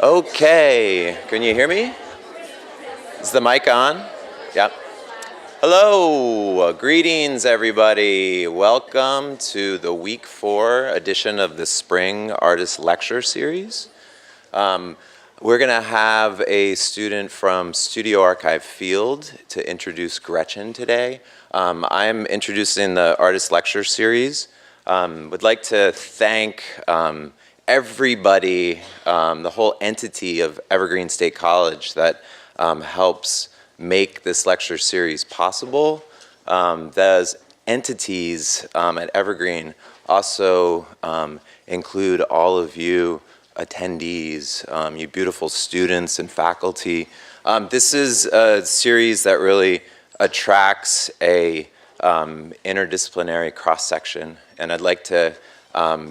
Okay, can you hear me? Is the mic on? Yep. Hello, greetings everybody. Welcome to the week 4 edition of the Spring Artist Lecture Series. We're gonna have a student from Studio Archive Field to introduce Gretchen today. I'm introducing the Artist Lecture Series. Would like to thank everybody, the whole entity of Evergreen State College that helps make this lecture series possible. Those entities at Evergreen also include all of you attendees, you beautiful students and faculty. This is a series that really attracts a interdisciplinary cross-section, and I'd like to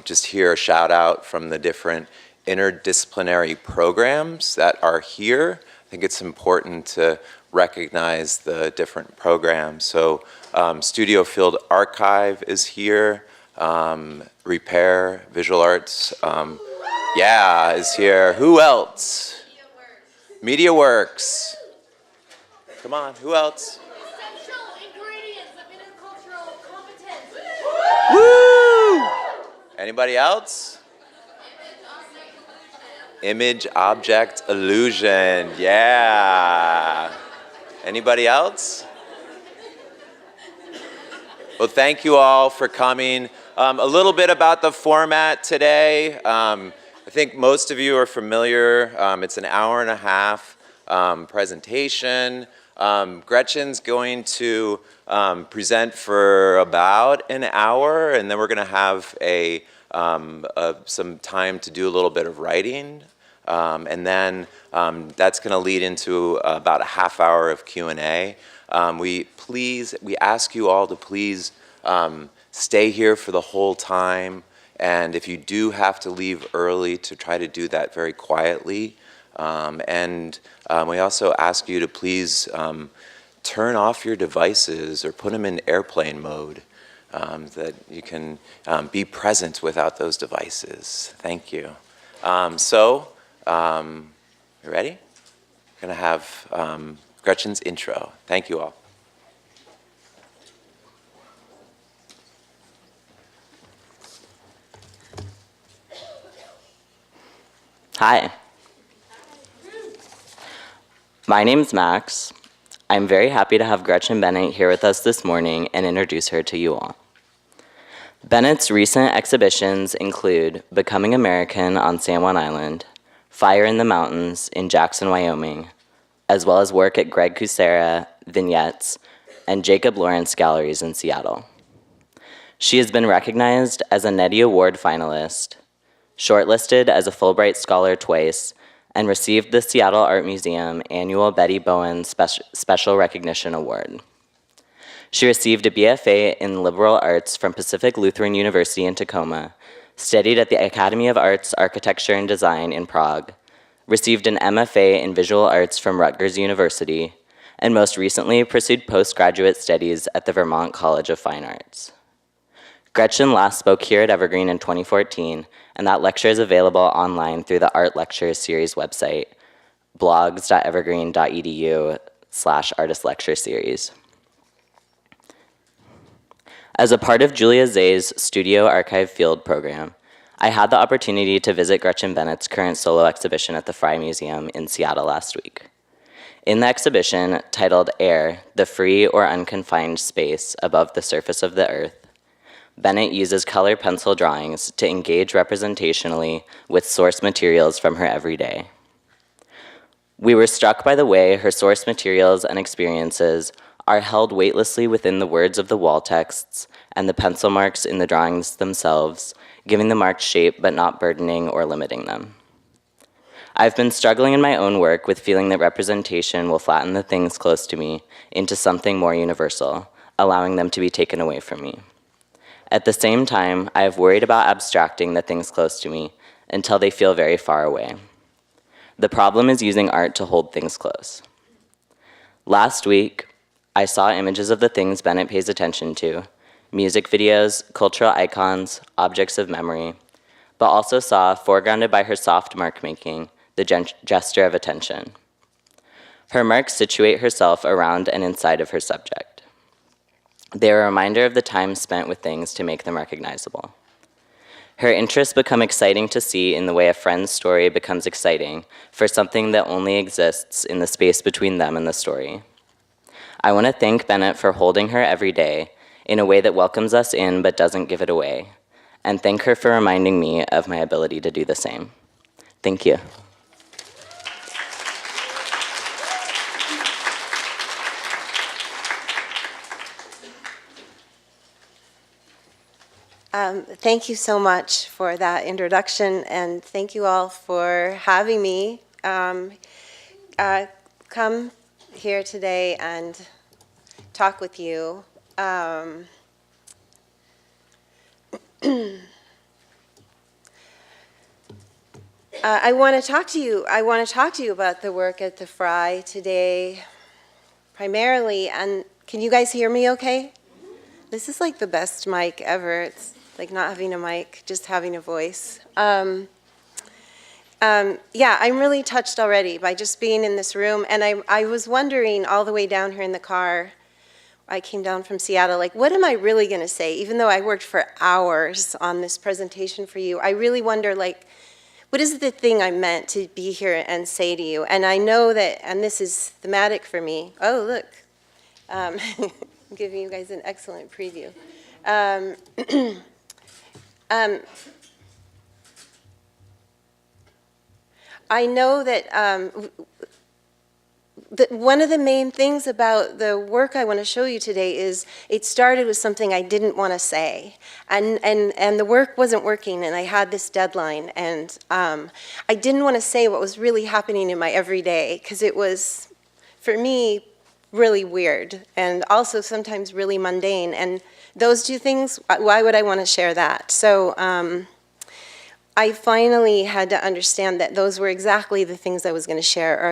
just hear a shout out from the different interdisciplinary programs that are here. I think it's important to recognize the different programs. So Studio Field Archive is here, Repair, Visual Arts, is here. Who else? MediaWorks. Come on, who else? Essential ingredients of intercultural competence. Woo! Anybody else? Image object illusion. Yeah. Anybody else? Well, thank you all for coming. A little bit about the format today. I think most of you are familiar. It's an hour and a half presentation. Gretchen's going to present for about an hour, and then we're going to have some time to do a little bit of writing, and then that's going to lead into about a half hour of Q&A. We ask you all to please stay here for the whole time, and if you do have to leave early, to try to do that very quietly. And we also ask you to please turn off your devices or put them in airplane mode, that you can be present without those devices. Thank you. You ready? We're going to have Gretchen's intro. Thank you all. Hi. My name's Max. I'm very happy to have Gretchen Bennet here with us this morning and introduce her to you all. Bennett's recent exhibitions include Becoming American on San Juan Island, Fire in the Mountains in Jackson, Wyoming, as well as work at Greg Kucera Vignettes and Jacob Lawrence Galleries in Seattle. She has been recognized as a Nettie Award finalist, shortlisted as a Fulbright Scholar twice, and received the Seattle Art Museum annual Betty Bowen Special Recognition Award. She received a BFA in Liberal Arts from Pacific Lutheran University in Tacoma, studied at the Academy of Arts, Architecture, and Design in Prague, received an MFA in Visual Arts from Rutgers University, and most recently pursued postgraduate studies at the Vermont College of Fine Arts. Gretchen last spoke here at Evergreen in 2014, and that lecture is available online through the Art Lectures series website, blogs.evergreen.edu/artistlectureseries. As a part of Julia Zay's Studio Archive Field program, I had the opportunity to visit Gretchen Bennett's current solo exhibition at the Frye Museum in Seattle last week. In the exhibition, titled Air, the Free or Unconfined Space Above the Surface of the Earth, Bennett uses color pencil drawings to engage representationally with source materials from her everyday. We were struck by the way her source materials and experiences are held weightlessly within the words of the wall texts and the pencil marks in the drawings themselves, giving the marks shape but not burdening or limiting them. I've been struggling in my own work with feeling that representation will flatten the things close to me into something more universal, allowing them to be taken away from me. At the same time, I have worried about abstracting the things close to me until they feel very far away. The problem is using art to hold things close. Last week, I saw images of the things Bennett pays attention to, music videos, cultural icons, objects of memory, but also saw, foregrounded by her soft mark making, the gesture of attention. Her marks situate herself around and inside of her subject. They are a reminder of the time spent with things to make them recognizable. Her interests become exciting to see in the way a friend's story becomes exciting for something that only exists in the space between them and the story. I want to thank Bennett for holding her every day in a way that welcomes us in but doesn't give it away, and thank her for reminding me of my ability to do the same. Thank you. Thank you so much for that introduction, and thank you all for having me come here today and talk with you. I want to talk to you. I want to talk to you about the work at the Frye today, primarily. And can you guys hear me? Okay. This is like the best mic ever. It's like not having a mic, just having a voice. Yeah, I'm really touched already by just being in this room. And I was wondering all the way down here in the car, I came down from Seattle, like, what am I really going to say? Even though I worked for hours on this presentation for you, I really wonder, like, what is the thing I meant to be here and say to you? And I know that, and this is thematic for me. Oh, look. I'm giving you guys an excellent preview. I know that one of the main things about the work I want to show you today is it started with something I didn't want to say. And the work wasn't working, and I had this deadline. And I didn't want to say what was really happening in my everyday, because it was, for me, really weird, and also sometimes really mundane. And those two things, why would I want to share that? So I finally had to understand that those were exactly the things I was going to share, or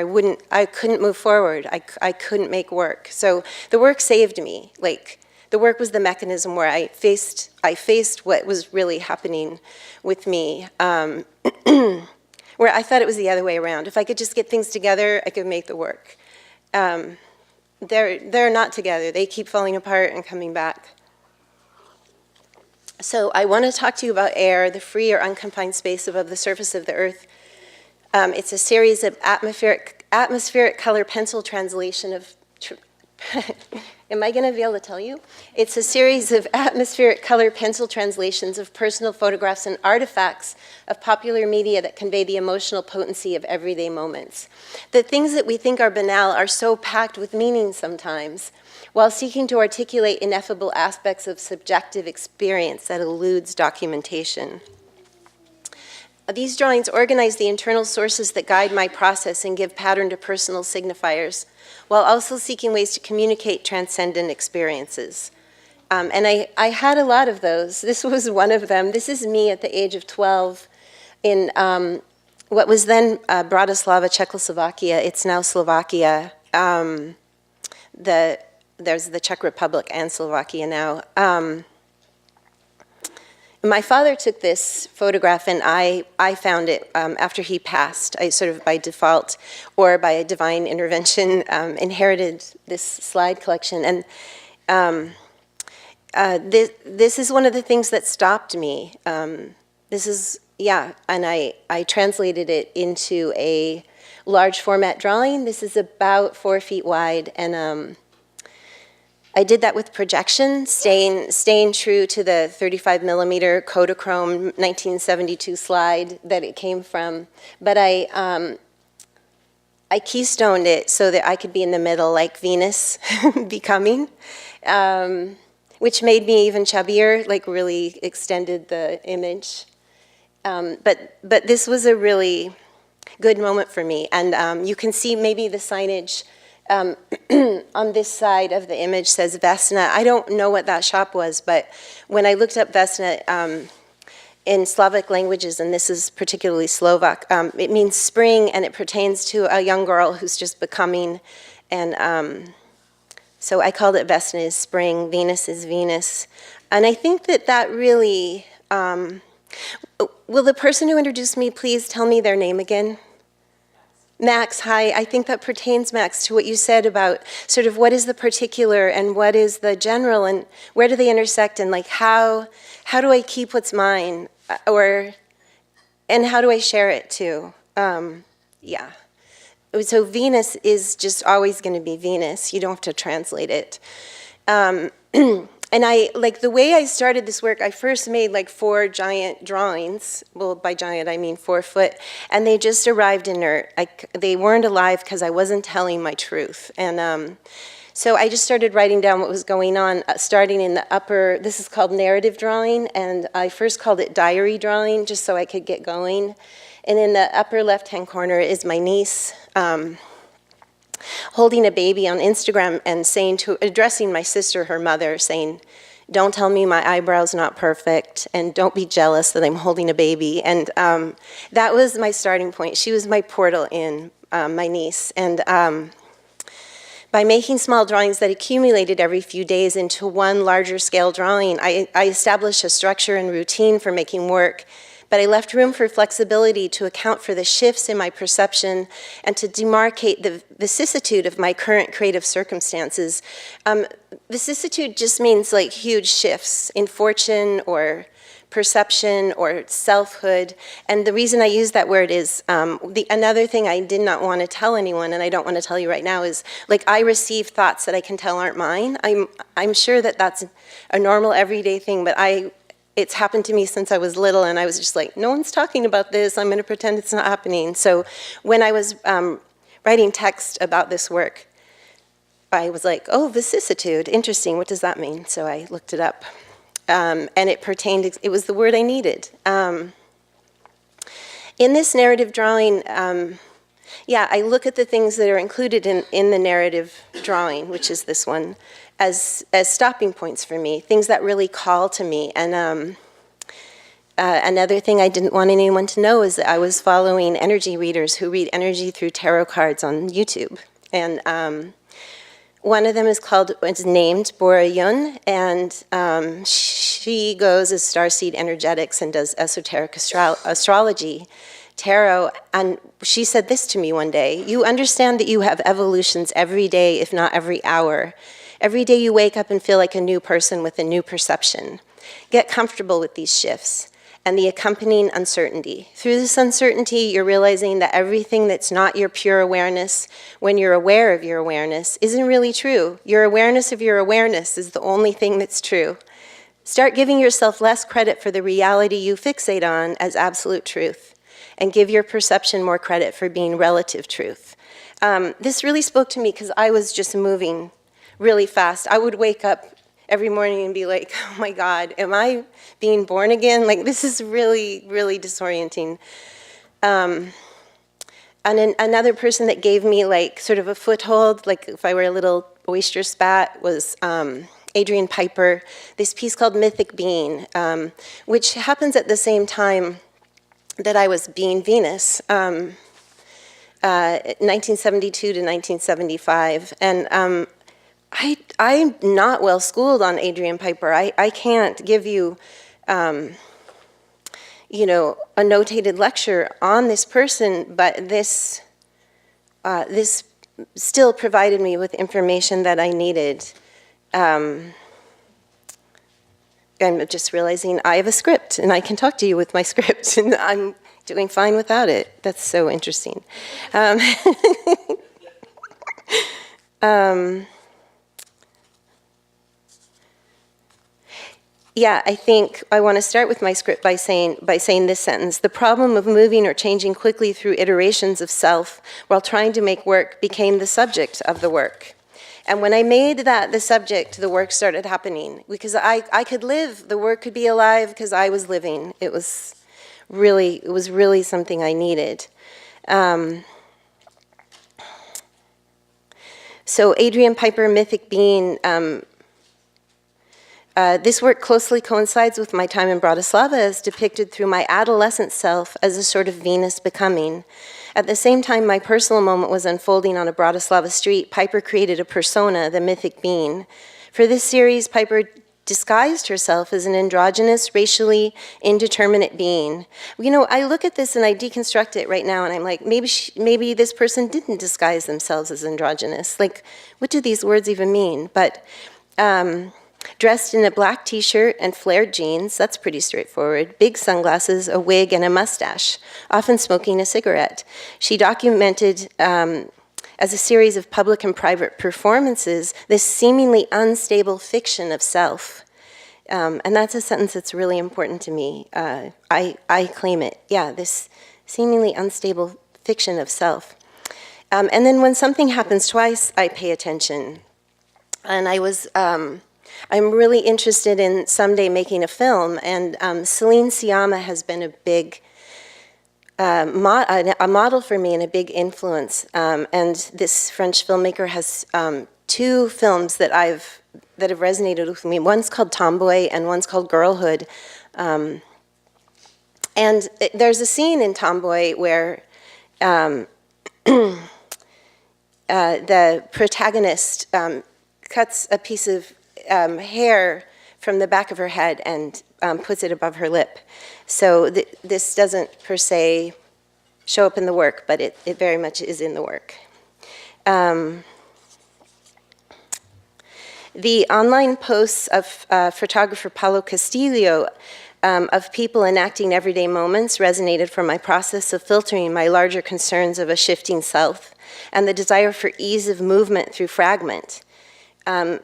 I couldn't move forward. I couldn't make work. So the work saved me. Like, the work was the mechanism where I faced what was really happening with me, where I thought it was the other way around. If I could just get things together, I could make the work. They're not together. They keep falling apart and coming back. So I want to talk to you about air, the free or unconfined space above the surface of the Earth. It's a series of atmospheric color pencil translation of... Am I going to be able to tell you? It's a series of atmospheric color pencil translations of personal photographs and artifacts of popular media that convey the emotional potency of everyday moments. The things that we think are banal are so packed with meaning sometimes, while seeking to articulate ineffable aspects of subjective experience that eludes documentation. These drawings organize the internal sources that guide my process and give pattern to personal signifiers, while also seeking ways to communicate transcendent experiences. And I had a lot of those. This was one of them. This is me at the age of 12 in what was then Bratislava, Czechoslovakia. It's now Slovakia. There's the Czech Republic and Slovakia now. My father took this photograph, and I found it after he passed. I sort of by default or by a divine intervention inherited this slide collection. And this is one of the things that stopped me. This is, yeah, and I translated it into a large format drawing. This is about 4 feet wide, and I did that with projection, staying true to the 35 millimeter Kodachrome 1972 slide that it came from. But I keystoned it so that I could be in the middle like Venus becoming, which made me even chubbier, like really extended the image. But this was a really good moment for me. And you can see maybe the signage on this side of the image says Vesna. I don't know what that shop was, but when I looked up Vesna in Slavic languages, and this is particularly Slovak, it means spring, and it pertains to a young girl who's just becoming. And so I called it Vesna is spring, Venus is Venus. And I think that really, will the person who introduced me please tell me their name again? Max, hi. I think that pertains, Max, to what you said about sort of what is the particular and what is the general, and where do they intersect, and like how do I keep what's mine, and how do I share it too? Yeah. So Venus is just always going to be Venus. You don't have to translate it. And I, like the way I started this work, I first made like 4 giant drawings. Well, by giant, I mean 4 foot. And they just arrived inert. They weren't alive because I wasn't telling my truth. And so I just started writing down what was going on, starting in the upper, this is called narrative drawing. And I first called it diary drawing, just so I could get going. And in the upper left-hand corner is my niece, holding a baby on Instagram and addressing my sister, her mother, saying, "Don't tell me my eyebrows not perfect, and don't be jealous that I'm holding a baby." And that was my starting point. She was my portal in, my niece. And by making small drawings that accumulated every few days into one larger scale drawing, I established a structure and routine for making work. But I left room for flexibility to account for the shifts in my perception and to demarcate the vicissitude of my current creative circumstances. Vicissitude just means like huge shifts in fortune or perception or selfhood. And the reason I use that word is, another thing I did not want to tell anyone, and I don't want to tell you right now, is like I receive thoughts that I can tell aren't mine. I'm sure that that's a normal everyday thing, but it's happened to me since I was little, and I was just like, no one's talking about this, I'm going to pretend it's not happening. So when I was writing text about this work, I was like, oh, vicissitude, interesting, what does that mean? So I looked it up, and it was the word I needed. In this narrative drawing, I look at the things that are included in the narrative drawing, which is this one, as stopping points for me, things that really call to me. And another thing I didn't want anyone to know is that I was following energy readers who read energy through tarot cards on YouTube. And one of them is named Bora Yun, and she goes as starseed energetics and does esoteric astrology, tarot, and she said this to me one day: "You understand that you have evolutions every day, if not every hour. Every day you wake up and feel like a new person with a new perception. Get comfortable with these shifts and the accompanying uncertainty. Through this uncertainty, you're realizing that everything that's not your pure awareness, when you're aware of your awareness, isn't really true. Your awareness of your awareness is the only thing that's true. Start giving yourself less credit for the reality you fixate on as absolute truth, and give your perception more credit for being relative truth." This really spoke to me because I was just moving really fast. I would wake up every morning and be like, oh my God, am I being born again? Like, this is really, really disorienting. And another person that gave me like sort of a foothold, like if I were a little oyster spat, was Adrian Piper, this piece called Mythic Beam, which happens at the same time that I was being Venus, 1972 to 1975. And I'm not well schooled on Adrian Piper. I can't give you, a notated lecture on this person, but this still provided me with information that I needed. I'm just realizing I have a script, and I can talk to you with my script, and I'm doing fine without it. That's so interesting. Yeah, I think I want to start with my script by saying this sentence: "The problem of moving or changing quickly through iterations of self while trying to make work became the subject of the work." And when I made that the subject, the work started happening, because I could live, the work could be alive because I was living. It was really something I needed. So Adrian Piper, Mythic Beam, this work closely coincides with my time in Bratislava as depicted through my adolescent self as a sort of Venus becoming. At the same time my personal moment was unfolding on a Bratislava street, Piper created a persona, the Mythic Beam. For this series, Piper disguised herself as an androgynous, racially indeterminate being. You know, I look at this and I deconstruct it right now, and I'm like, maybe this person didn't disguise themselves as androgynous. Like, what do these words even mean? But dressed in a black t-shirt and flared jeans, that's pretty straightforward, big sunglasses, a wig, and a mustache, often smoking a cigarette. She documented as a series of public and private performances, this seemingly unstable fiction of self. And that's a sentence that's really important to me. I claim it. Yeah, this seemingly unstable fiction of self. And then when something happens twice, I pay attention. And I'm really interested in someday making a film, and Celine Sciamma has been a big a model for me and a big influence. And this French filmmaker has two films that have resonated with me. One's called Tomboy and one's called Girlhood. And there's a scene in Tomboy where the protagonist cuts a piece of hair from the back of her head and puts it above her lip. So this doesn't per se show up in the work, but it very much is in the work. The online posts of photographer Paulo Castillo of people enacting everyday moments resonated from my process of filtering my larger concerns of a shifting self and the desire for ease of movement through fragment.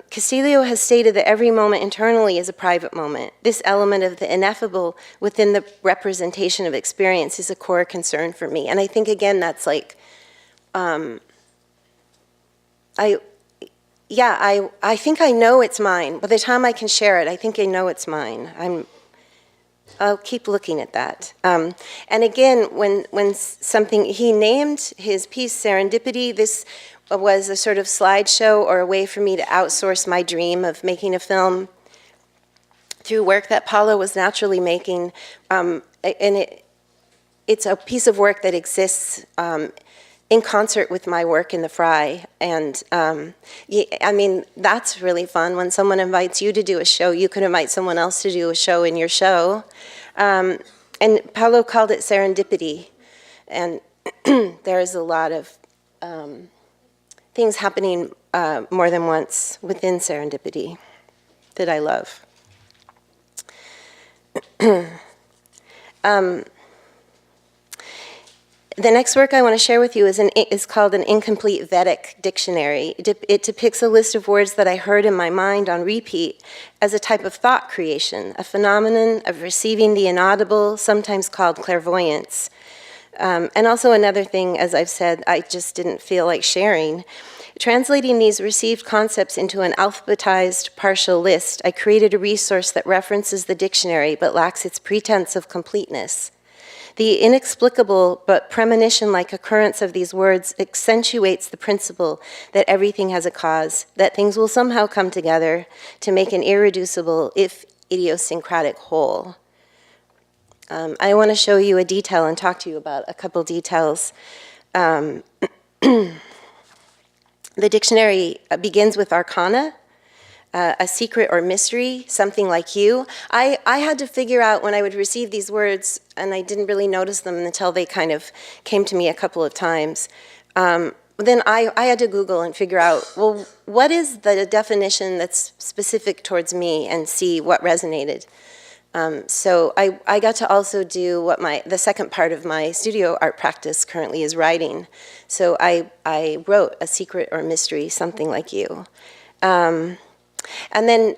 Castillo has stated that every moment internally is a private moment. This element of the ineffable within the representation of experience is a core concern for me. And I think, again, that's like, I think I know it's mine. By the time I can share it, I think I know it's mine. I'll keep looking at that. And again, when something, he named his piece Serendipity. This was a sort of slideshow or a way for me to outsource my dream of making a film through work that Paulo was naturally making. And it's a piece of work that exists in concert with my work in the Frye. And I mean, that's really fun. When someone invites you to do a show, you can invite someone else to do a show in your show. And Paulo called it serendipity. And there's a lot of things happening more than once within serendipity that I love. The next work I want to share with you is called an incomplete Vedic dictionary. It depicts a list of words that I heard in my mind on repeat as a type of thought creation, a phenomenon of receiving the inaudible, sometimes called clairvoyance. And also another thing, as I've said, I just didn't feel like sharing. Translating these received concepts into an alphabetized partial list, I created a resource that references the dictionary but lacks its pretense of completeness. The inexplicable but premonition-like occurrence of these words accentuates the principle that everything has a cause, that things will somehow come together to make an irreducible, if idiosyncratic, whole. I want to show you a detail and talk to you about a couple details. The dictionary begins with arcana, a secret or mystery, something like you. I had to figure out when I would receive these words, and I didn't really notice them until they kind of came to me a couple of times. Then I had to Google and figure out, well, what is the definition that's specific towards me, and see what resonated. So I got to also do what the second part of my studio art practice currently is writing. So I wrote a secret or mystery, something like you. And then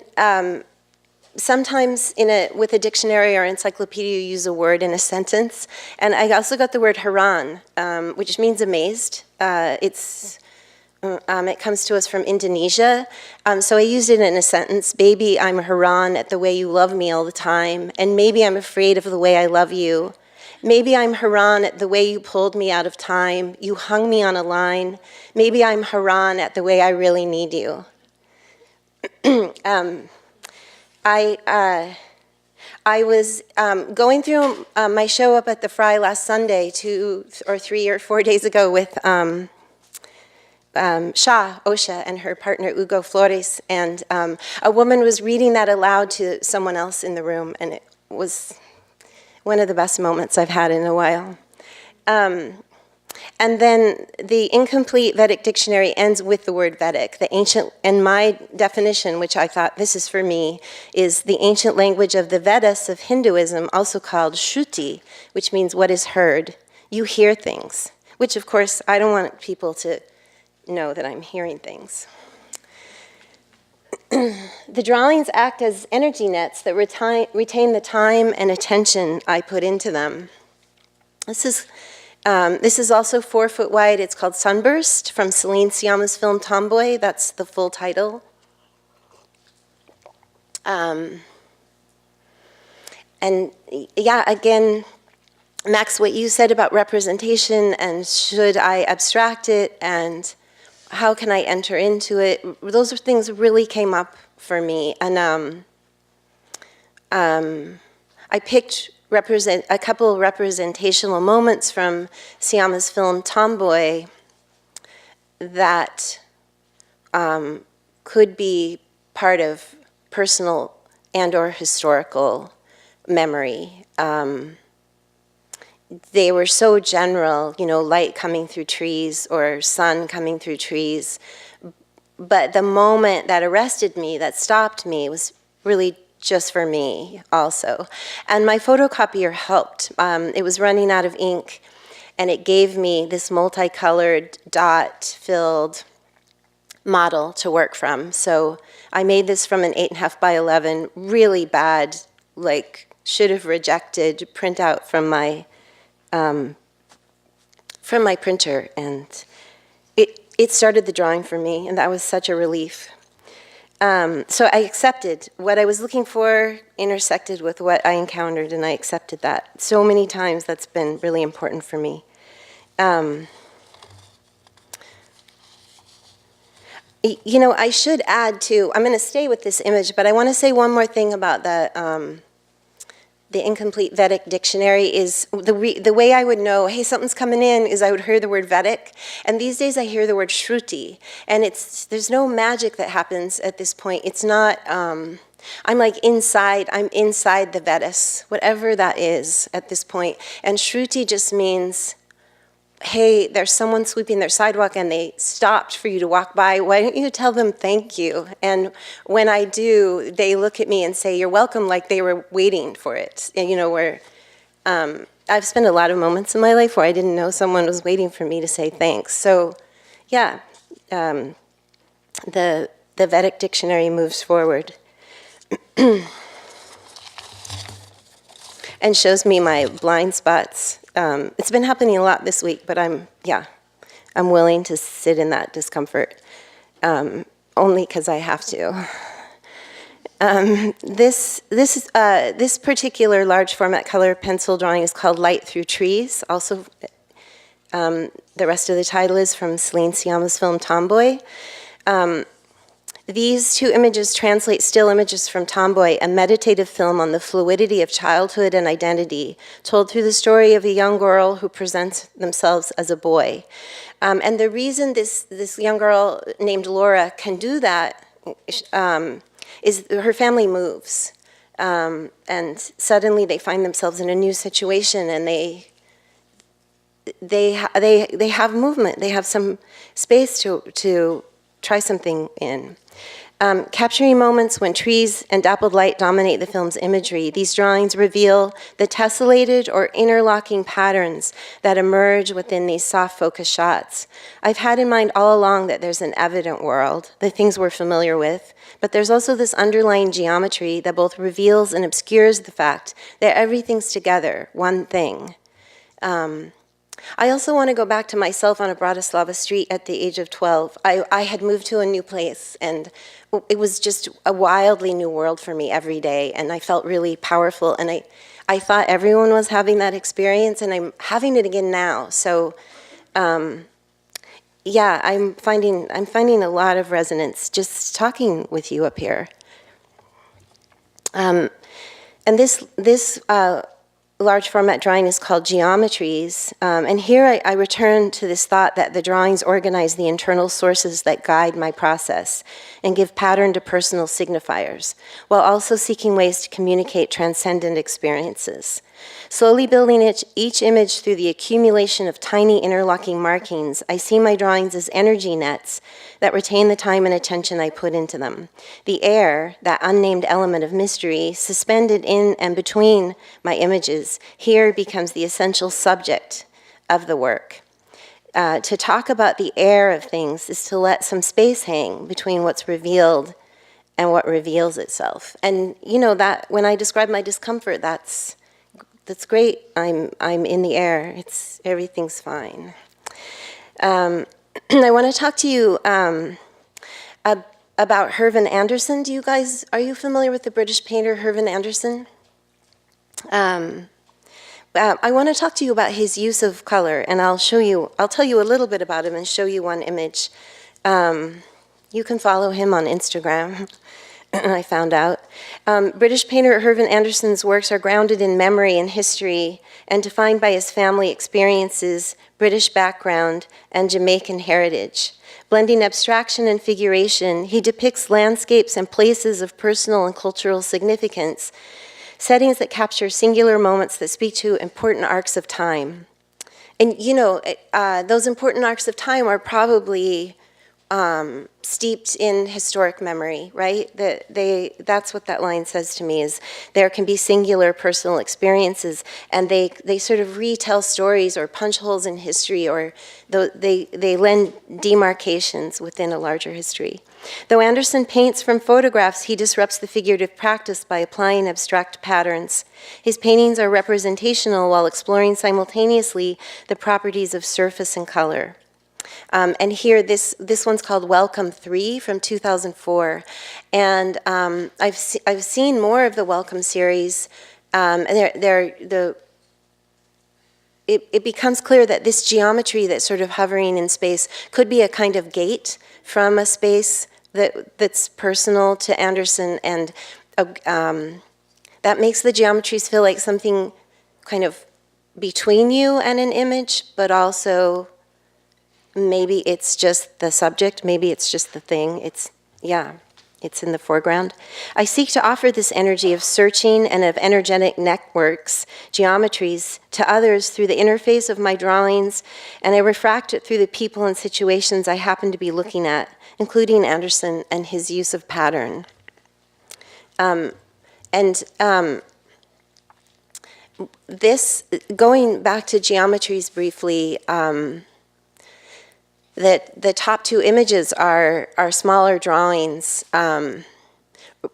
sometimes with a dictionary or encyclopedia, you use a word in a sentence. And I also got the word Haran, which means amazed. It comes to us from Indonesia. So I used it in a sentence. Baby, I'm Haran at the way you love me all the time. And maybe I'm afraid of the way I love you. Maybe I'm Haran at the way you pulled me out of time. You hung me on a line. Maybe I'm Haran at the way I really need you. I was going through my show up at the Frye last Sunday 2 or 3 or 4 days ago with Shah, Osha, and her partner Hugo Flores, and a woman was reading that aloud to someone else in the room, and it was one of the best moments I've had in a while. And then the incomplete Vedic dictionary ends with the word Vedic. The ancient, and my definition, which I thought this is for me, is the ancient language of the Vedas of Hinduism, also called Shruti, which means what is heard. You hear things, which of course I don't want people to know that I'm hearing things. The drawings act as energy nets that retain the time and attention I put into them. This is also 4 foot wide. It's called Sunburst from Celine Sciamma's film Tomboy. That's the full title. And yeah, again, Max, what you said about representation and should I abstract it and how can I enter into it, those are things that really came up for me. And I picked a couple representational moments from Sciamma's film Tomboy that could be part of personal and or historical memory. They were so general, you know, light coming through trees or sun coming through trees. But the moment that arrested me, that stopped me, was really just for me also. And my photocopier helped. It was running out of ink, and it gave me this multicolored dot-filled model to work from. So I made this from an 8.5 by 11, really bad, like should have rejected printout from my printer, and it started the drawing for me, and that was such a relief. So I accepted what I was looking for, intersected with what I encountered, and I accepted that. So many times that's been really important for me. You know, I should add too, I'm going to stay with this image, but I want to say one more thing about the incomplete Vedic dictionary. Is the way I would know, hey, something's coming in, is I would hear the word Vedic, and these days I hear the word Shruti, and there's no magic that happens at this point. It's not, I'm inside the Vedas, whatever that is at this point, and Shruti just means, hey, there's someone sweeping their sidewalk and they stopped for you to walk by. Why don't you tell them thank you? And when I do, they look at me and say, you're welcome, like they were waiting for it. And, you know, where I've spent a lot of moments in my life where I didn't know someone was waiting for me to say thanks. So, yeah, the Vedic dictionary moves forward and shows me my blind spots. It's been happening a lot this week, but I'm willing to sit in that discomfort, only because I have to. This particular large format color pencil drawing is called Light Through Trees. Also, the rest of the title is from Celine Sciamma's film Tomboy. These two images translate still images from Tomboy, a meditative film on the fluidity of childhood and identity, told through the story of a young girl who presents themselves as a boy. And the reason this young girl named Laura can do that is her family moves. And suddenly they find themselves in a new situation, and they have movement. They have some space to try something in. Capturing moments when trees and dappled light dominate the film's imagery, these drawings reveal the tessellated or interlocking patterns that emerge within these soft focus shots. I've had in mind all along that there's an evident world, the things we're familiar with, but there's also this underlying geometry that both reveals and obscures the fact that everything's together, one thing. I also want to go back to myself on a Bratislava street at the age of 12. I had moved to a new place, and it was just a wildly new world for me every day, and I felt really powerful, and I thought everyone was having that experience, and I'm having it again now. So, yeah, I'm finding a lot of resonance just talking with you up here. And this large format drawing is called Geometries. And here I return to this thought that the drawings organize the internal sources that guide my process and give pattern to personal signifiers, while also seeking ways to communicate transcendent experiences. Slowly building each image through the accumulation of tiny interlocking markings, I see my drawings as energy nets that retain the time and attention I put into them. The air, that unnamed element of mystery, suspended in and between my images, here becomes the essential subject of the work. To talk about the air of things is to let some space hang between what's revealed and what reveals itself. And you know that when I describe my discomfort, that's great. I'm in the air. Everything's fine. I want to talk to you about Irvin Anderson. Are you familiar with the British painter Irvin Anderson? I want to talk to you about his use of color, and I'll tell you a little bit about him and show you one image. You can follow him on Instagram. I found out. British painter Irvin Anderson's works are grounded in memory and history and defined by his family experiences, British background, and Jamaican heritage. Blending abstraction and figuration, he depicts landscapes and places of personal and cultural significance, settings that capture singular moments that speak to important arcs of time. And you know, those important arcs of time are probably steeped in historic memory, right? That's what that line says to me, is there can be singular personal experiences, and they sort of retell stories or punch holes in history, or they lend demarcations within a larger history. Though Anderson paints from photographs, he disrupts the figurative practice by applying abstract patterns. His paintings are representational while exploring simultaneously the properties of surface and color. And here, this one's called Welcome 3 from 2004. And I've seen more of the Welcome series. And it becomes clear that this geometry that's sort of hovering in space could be a kind of gate from a space that's personal to Anderson. And that makes the geometries feel like something kind of between you and an image, but also maybe it's just the subject, maybe it's just the thing. It's in the foreground. I seek to offer this energy of searching and of energetic networks, geometries, to others through the interface of my drawings, and I refract it through the people and situations I happen to be looking at, including Anderson and his use of pattern. This, going back to geometries briefly, that the top two images are smaller drawings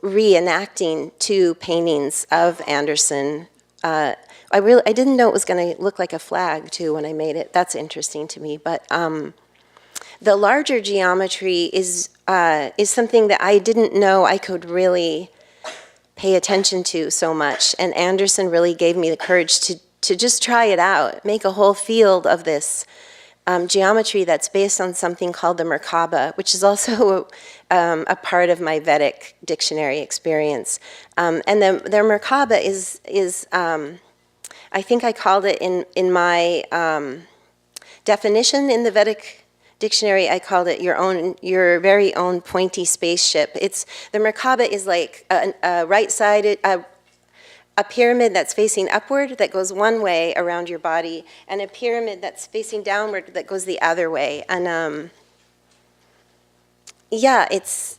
reenacting two paintings of Anderson. I didn't know it was going to look like a flag too when I made it. That's interesting to me. But the larger geometry is something that I didn't know I could really pay attention to so much, and Anderson really gave me the courage to just try it out, make a whole field of this. Geometry that's based on something called the Merkaba, which is also a part of my Vedic dictionary experience. And the Merkaba is I think I called it in my definition in the Vedic dictionary, I called it your very own pointy spaceship. The Merkaba is like a right-sided, a pyramid that's facing upward that goes one way around your body, and a pyramid that's facing downward that goes the other way. And it's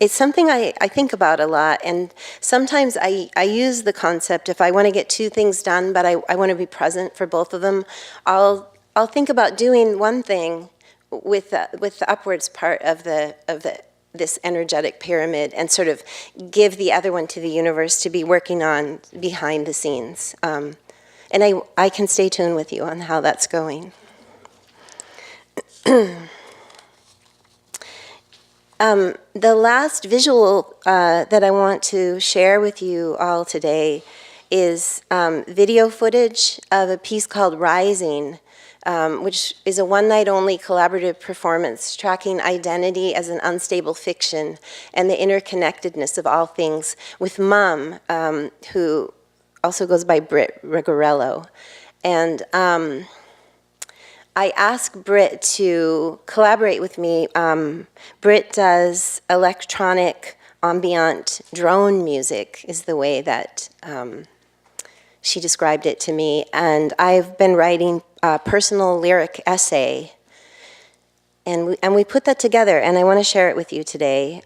something I think about a lot. And sometimes I use the concept, if I want to get two things done, but I want to be present for both of them, I'll think about doing one thing with the upwards part of this energetic pyramid, and sort of give the other one to the universe to be working on behind the scenes. And I can stay tuned with you on how that's going. The last visual that I want to share with you all today is video footage of a piece called Rising, which is a one-night-only collaborative performance tracking identity as an unstable fiction and the interconnectedness of all things, with Mum, who also goes by Britt Rigorello. And I asked Britt to collaborate with me. Britt does electronic ambient drone music, is the way that she described it to me. And I've been writing a personal lyric essay. And we put that together, and I want to share it with you today.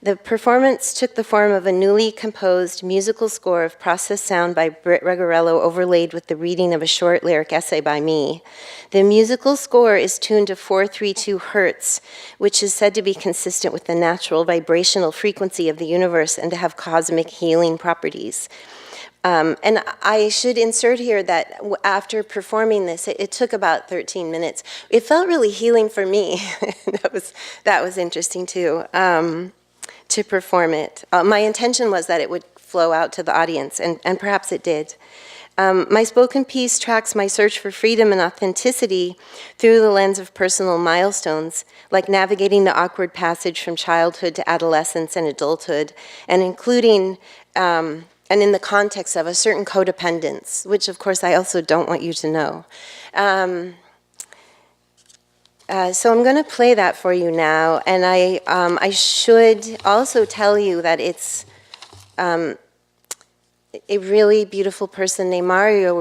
The performance took the form of a newly composed musical score of processed sound by Britt Rigorello overlaid with the reading of a short lyric essay by me. The musical score is tuned to 432 hertz, which is said to be consistent with the natural vibrational frequency of the universe and to have cosmic healing properties. And I should insert here that after performing this, it took about 13 minutes. It felt really healing for me. that was interesting too. To perform it. My intention was that it would flow out to the audience, and perhaps it did. My spoken piece tracks my search for freedom and authenticity through the lens of personal milestones, like navigating the awkward passage from childhood to adolescence and adulthood, and including, and in the context of a certain codependence, which of course I also don't want you to know. So I'm going to play that for you now, and I should also tell you that it's a really beautiful person named Mario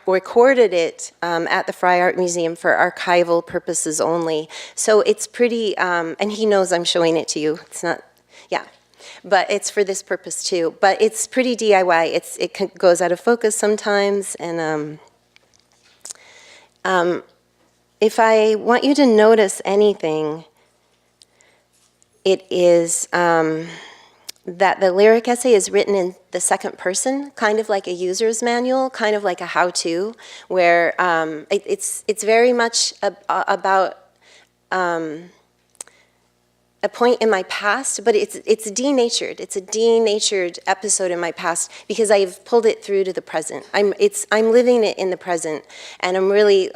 recorded it at the Frye Art Museum for archival purposes only. So it's pretty, and he knows I'm showing it to you. It's not, yeah, but it's for this purpose too. But it's pretty DIY. It goes out of focus sometimes, and if I want you to notice anything, it is that the lyric essay is written in the second person, kind of like a user's manual, kind of like a how-to, where it's very much about a point in my past, but it's denatured. It's a denatured episode in my past because I've pulled it through to the present. I'm living it in the present, and I'm really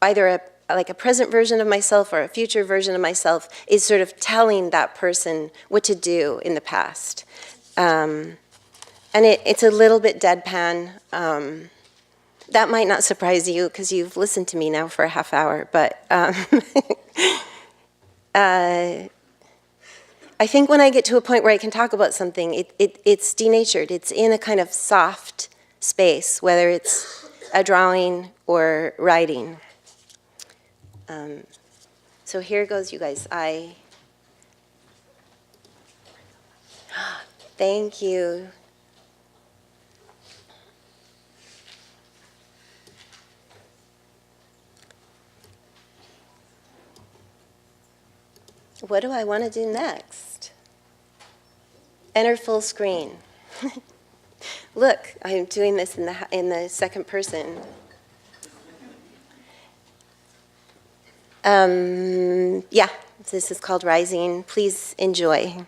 either a present version of myself or a future version of myself is sort of telling that person what to do in the past. And it's a little bit deadpan. That might not surprise you because you've listened to me now for a half hour, but I think when I get to a point where I can talk about something, it's denatured. It's in a kind of soft space, whether it's a drawing or writing. So here goes, you guys. Thank you. What do I want to do next? Enter full screen. Look, I'm doing this in the second person. Yeah, this is called Rising. Please enjoy.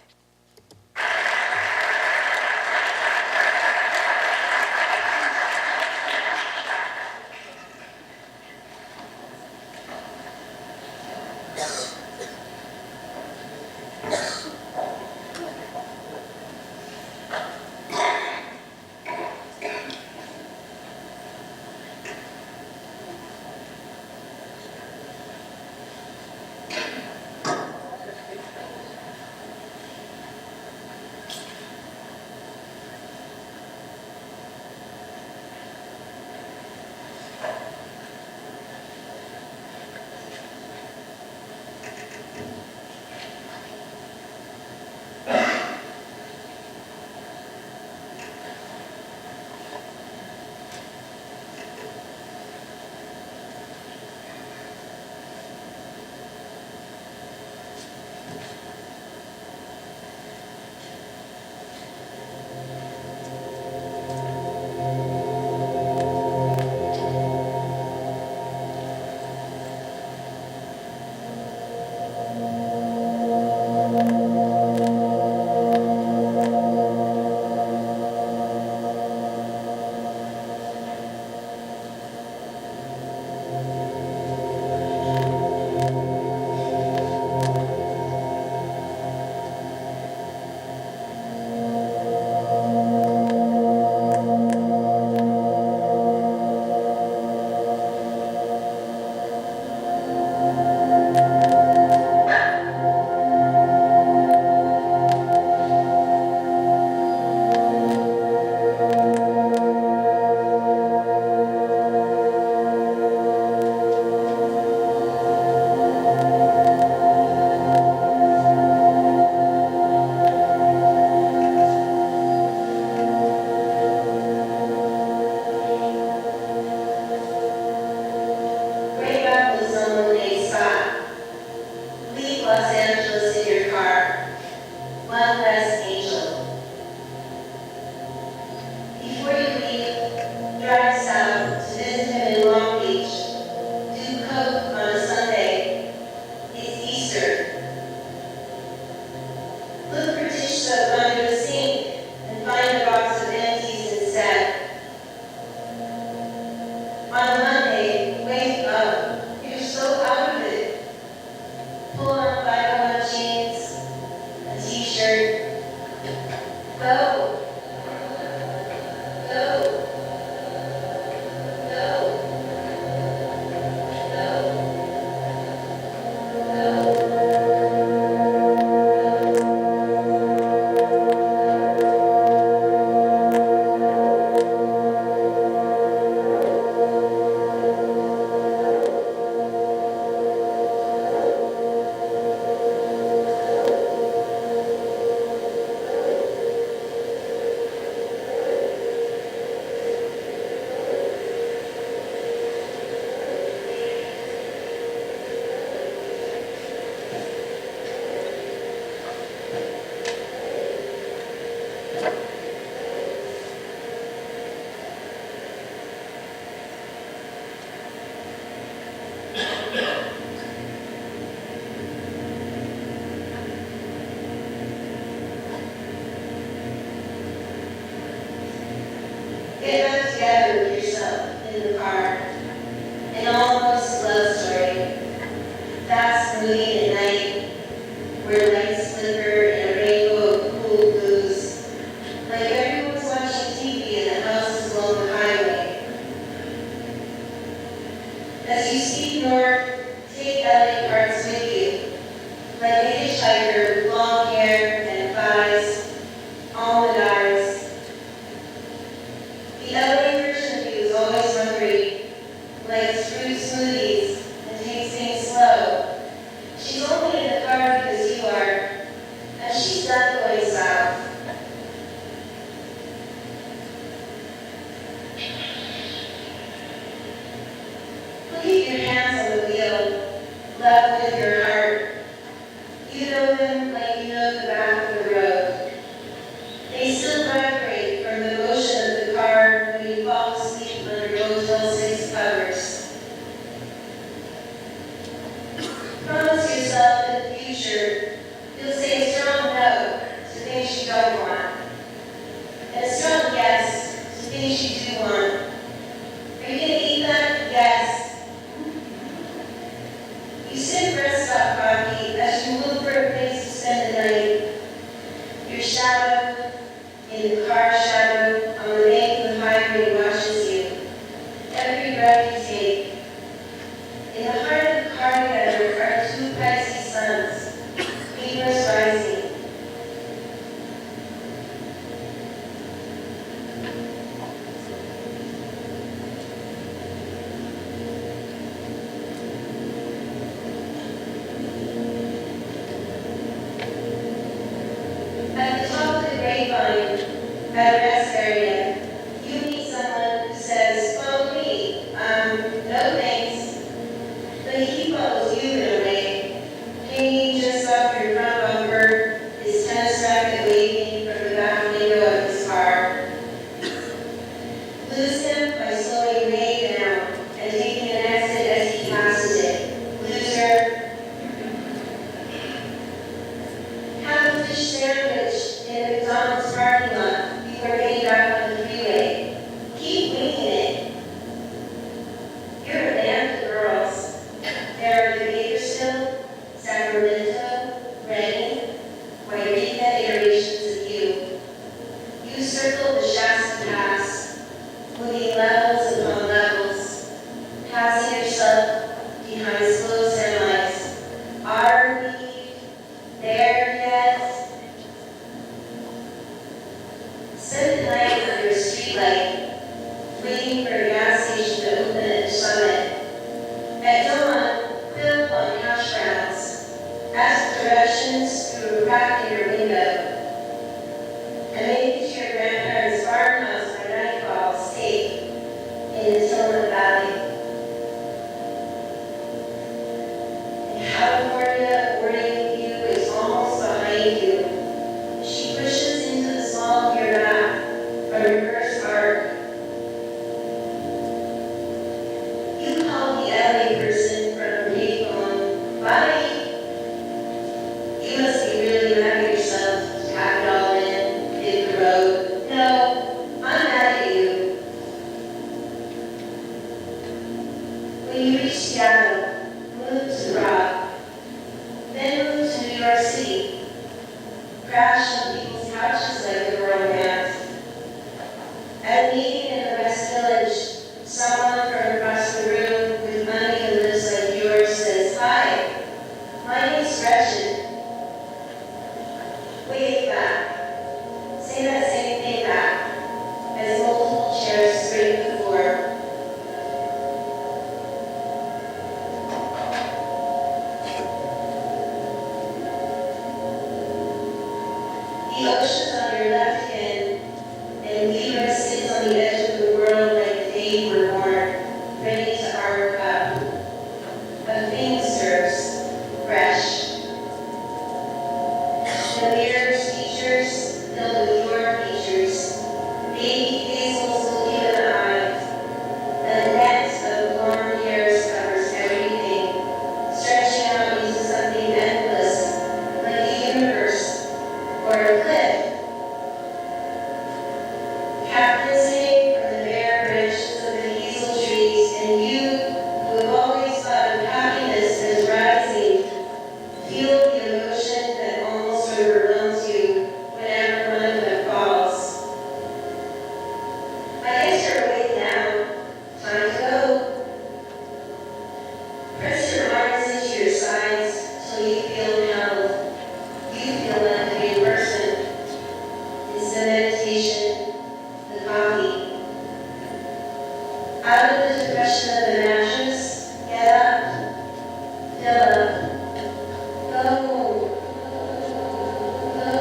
to run to the sink and find a box of empties instead. On Monday, wake up. You're so out of it. Pull on 501 jeans, a t-shirt. Go. Go. Go. Get back together with yourself in the car. An almost love story. Fast moving at night, where lights flicker in a rainbow of cool blues. Like everyone's watching TV and the house is along the highway. As you speak north, take LA parts with you. Like a hitchhiker with long hair and thighs, almond eyes. The LA version of you is always hungry, likes fruit smoothies, and takes things slow. She's only in the car because you are, and she's not going south. Look at your hands on the wheel, love with your heart. You know them like you know the back of the road. They still vibrate from the motion of the car when you fall asleep under Motel 6 covers. Promise yourself in the future you'll say a strong no to things you don't want, and a strong yes to things you do want. Are you going to eat that? Yes. You sip rest stop coffee as you look for a place to spend the night. Your shadow in the car shadow on the bank of the highway watches you. Every breath you take. In the heart of the car together are two Pisces suns, Venus rising. At the top of the grapevine, at a rest area, you meet someone who says, follow me. No thanks. But he follows you in a way, hanging just off your front bumper, his tennis racket waving from the back window of his car. Lose him by slowing way down and taking an exit as he passes it. Loser. Have a fish sandwich in a McDonald's parking lot before getting back on the freeway. Keep winging it. You're a band of girls. There are the Bakersfield, Sacramento, Redding, Wairika iterations of you. You circle the Shasta Pass, moving levels upon levels, passing yourself behind slow semis. Are we there yet? Spend the night under a streetlight, waiting for a gas station to open at the summit. At dawn, fill on hash browns. Ask directions through a crack in your window. And make it to your grandparents' farmhouse by nightfall, safe in the Tillamook Valley. In California, worrying you is almost behind you. She pushes into the small of your map from your first arc. You call the LA person from a payphone. Bye. You must be really happy crash on people's couches like a romance. At a meeting in the West Village, someone from across the room with money and lips like yours says, "Hi, my name's Gretchen." Wave back. Say that same thing back as multiple chairs scrape the floor. The ocean's on your left hand, and Libra sits on the edge of the world like the day you were born, ready to arc up. A thing serves, fresh. The mirror's features filled with your features. Baby hazels look you in the eyes. A net of blonde hairs covers everything, stretching out into something endless, like a universe or a cliff. Captain sitting from the bare branches of the hazel trees, and you, who have always thought of happiness as rising, feel the emotion that almost overwhelms you whenever one of them falls. I guess you're awake now. Time to go. Press your arms into your sides till you feel held. You feel like a new person. It's the meditation, the coffee. Out of the depression of the mattress, get up, fill up, go, go,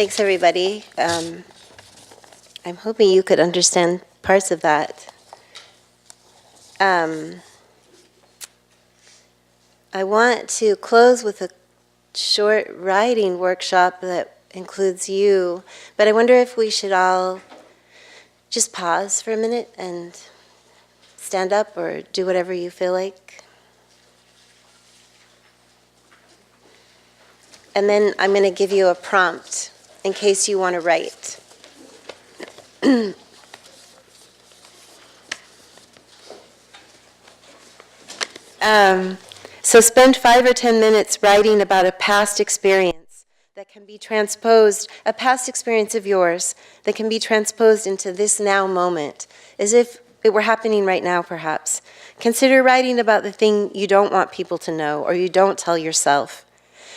Thanks, everybody. I'm hoping you could understand parts of that. I want to close with a short writing workshop that includes you, but I wonder if we should all just pause for a minute and stand up or do whatever you feel like. And then I'm going to give you a prompt in case you want to write. So spend 5 or 10 minutes writing about a past experience that can be transposed, a past experience of yours that can be transposed into this now moment, as if it were happening right now, perhaps. Consider writing about the thing you don't want people to know or you don't tell yourself.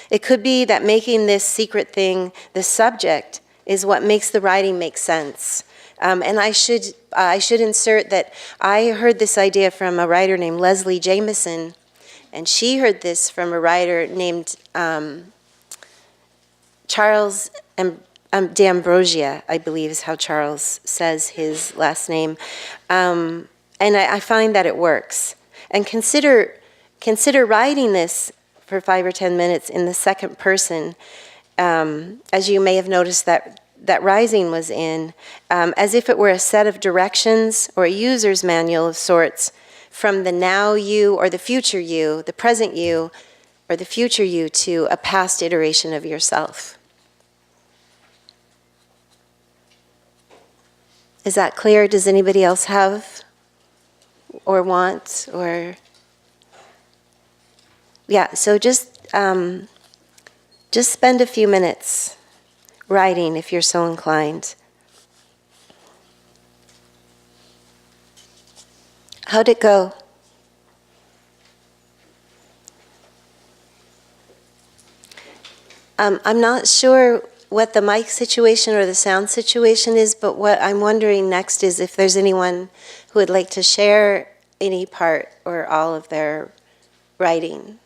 It could be that making this secret thing the subject is what makes the writing make sense. And I should insert that I heard this idea from a writer named Leslie Jameson, and she heard this from a writer named Charles D'Ambrosia, I believe is how Charles says his last name. And And I find that it works. And consider writing this for 5 or 10 minutes in the second person, as you may have noticed that Rising was in, as if it were a set of directions or a user's manual of sorts from the now you or the future you, the present you, or the future you to a past iteration of yourself. Is that clear? Does anybody else have or want or? Yeah, so just spend a few minutes writing if you're so inclined. How'd it go? I'm not sure what the mic situation or the sound situation is, but what I'm wondering next is if there's anyone who would like to share any part or all of their writing.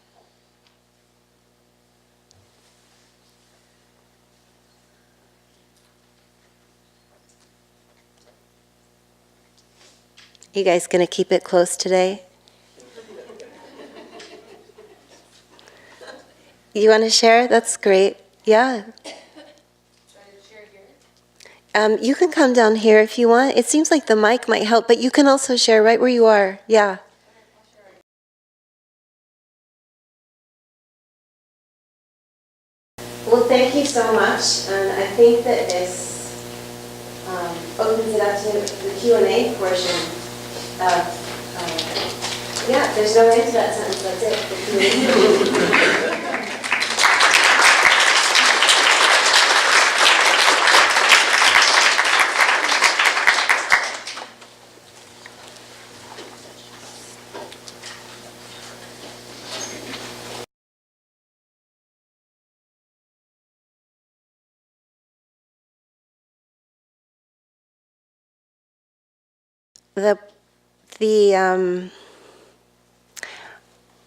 You guys gonna keep it close today? You want to share? That's great. Yeah. You can come down here if you want. It seems like the mic might help, but you can also share right where you are. Yeah. Well, thank you so much. And I think that this opens it up to the Q&A portion of, yeah, there's no end to that sentence. That's it. The Q&A.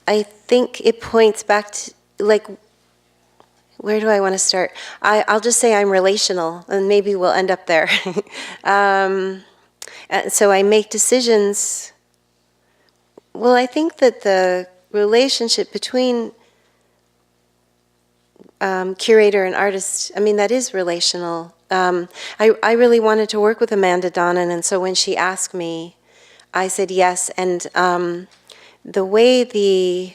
I think it points back to, like, where do I want to start? I'll just say I'm relational, and maybe we'll end up there. And so I make decisions. Well, I think that the relationship between curator and artist, I mean, that is relational. I really wanted to work with Amanda Donnan, and so when she asked me, I said yes. And the way the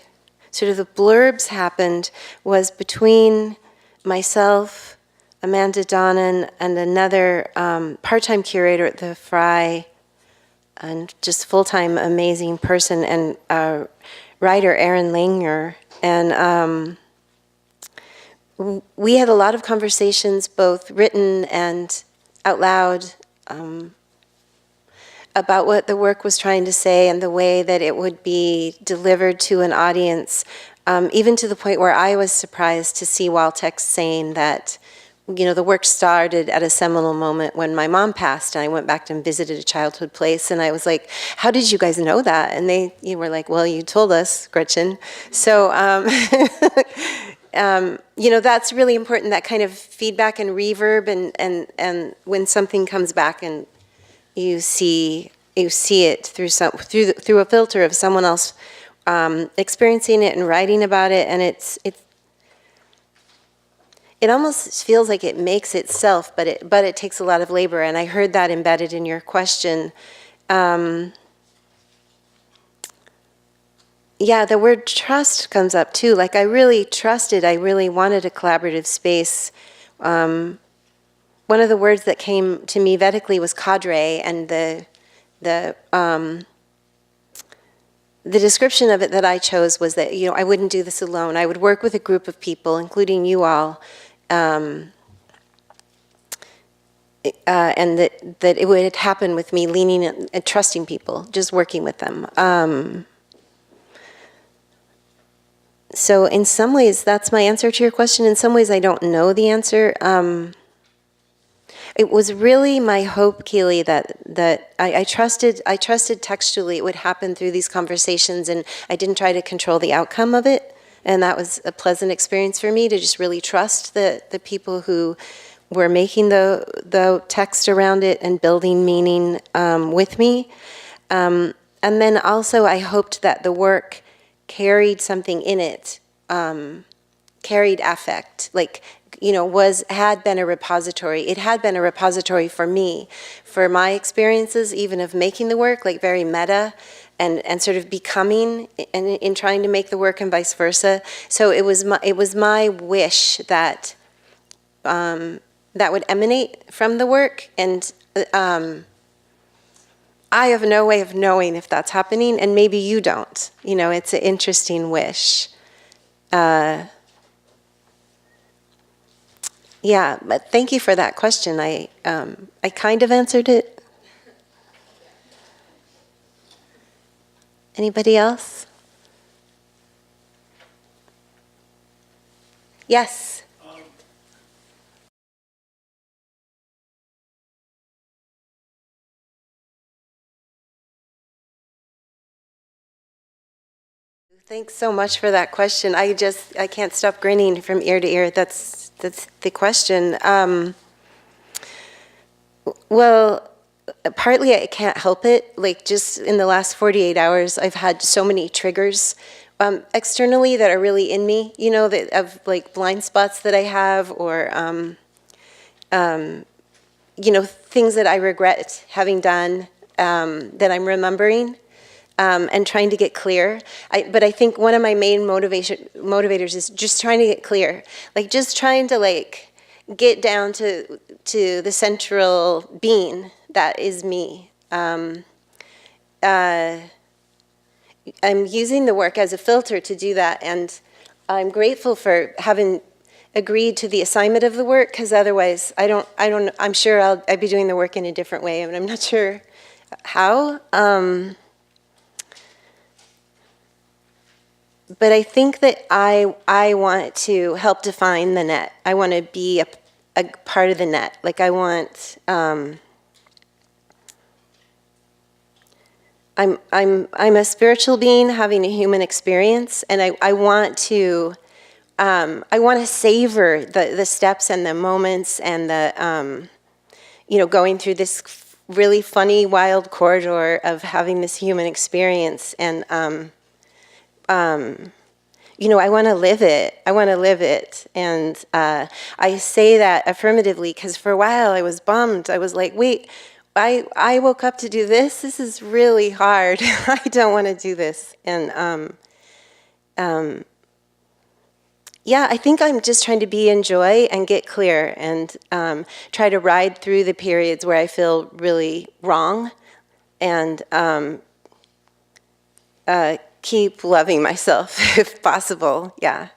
sort of the blurbs happened was between myself, Amanda Donnan, and another part-time curator at the Frye, and just full-time amazing person, and writer Aaron Langer. And we had a lot of conversations, both written and out loud, about what the work was trying to say and the way that it would be delivered to an audience, even to the point where I was surprised to see Waltex saying that, you know, the work started at a seminal moment when my mom passed, and I went back and visited a childhood place, and I was like, how did you guys know that? And you were like, well, you told us, Gretchen. So, you know, that's really important, that kind of feedback and reverb, and when something comes back and you see it through a filter of someone else experiencing it and writing about it, and it almost feels like it makes itself, but it takes a lot of labor. And I heard that embedded in your question. Yeah, the word trust comes up too. Like, I really trusted, I really wanted a collaborative space. One of the words that came to me Vedically was cadre, and the description of it that I chose was that, you know, I wouldn't do this alone. I would work with a group of people, including you all, and that it would happen with me leaning and trusting people, just working with them. So in some ways, that's my answer to your question. In some ways, I don't know the answer. It was really my hope, Keely, that I trusted textually it would happen through these conversations, and I didn't try to control the outcome of it. And that was a pleasant experience for me, to just really trust the people who were making the text around it and building meaning with me. And then also I hoped that the work carried something in it, carried affect, like, you know, had been a repository. It had been a repository for me, for my experiences, even of making the work, like very meta, and sort of becoming in trying to make the work and vice versa. So it was my wish that that would emanate from the work, and I have no way of knowing if that's happening, and maybe you don't. You know, it's an interesting wish. Yeah, but thank you for that question. I kind of answered it. Anybody else? Yes. Thanks so much for that question. I can't stop grinning from ear to ear. That's the question. Well, partly I can't help it. Like, just in the last 48 hours, I've had so many triggers externally that are really in me, you know, that of like blind spots that I have, or you know, things that I regret having done, that I'm remembering. And trying to get clear. But I think one of my main motivators is just trying to get clear. Like, just trying to like get down to the central being that is me. I'm using the work as a filter to do that, and I'm grateful for having agreed to the assignment of the work, because otherwise I'm sure I'd be doing the work in a different way, and I'm not sure how. But I think that I want to help define the net. I want to be a part of the net. Like, I want, I'm a spiritual being having a human experience, and I want to savor the steps and the moments and the you know, going through this really funny, wild corridor of having this human experience, and you know, I want to live it. I want to live it. And I say that affirmatively because for a while I was bummed. I was like, wait, I woke up to do this? This is really hard. I don't want to do this. And yeah, I think I'm just trying to be in joy and get clear, and try to ride through the periods where I feel really wrong, and keep loving myself if possible. Yeah.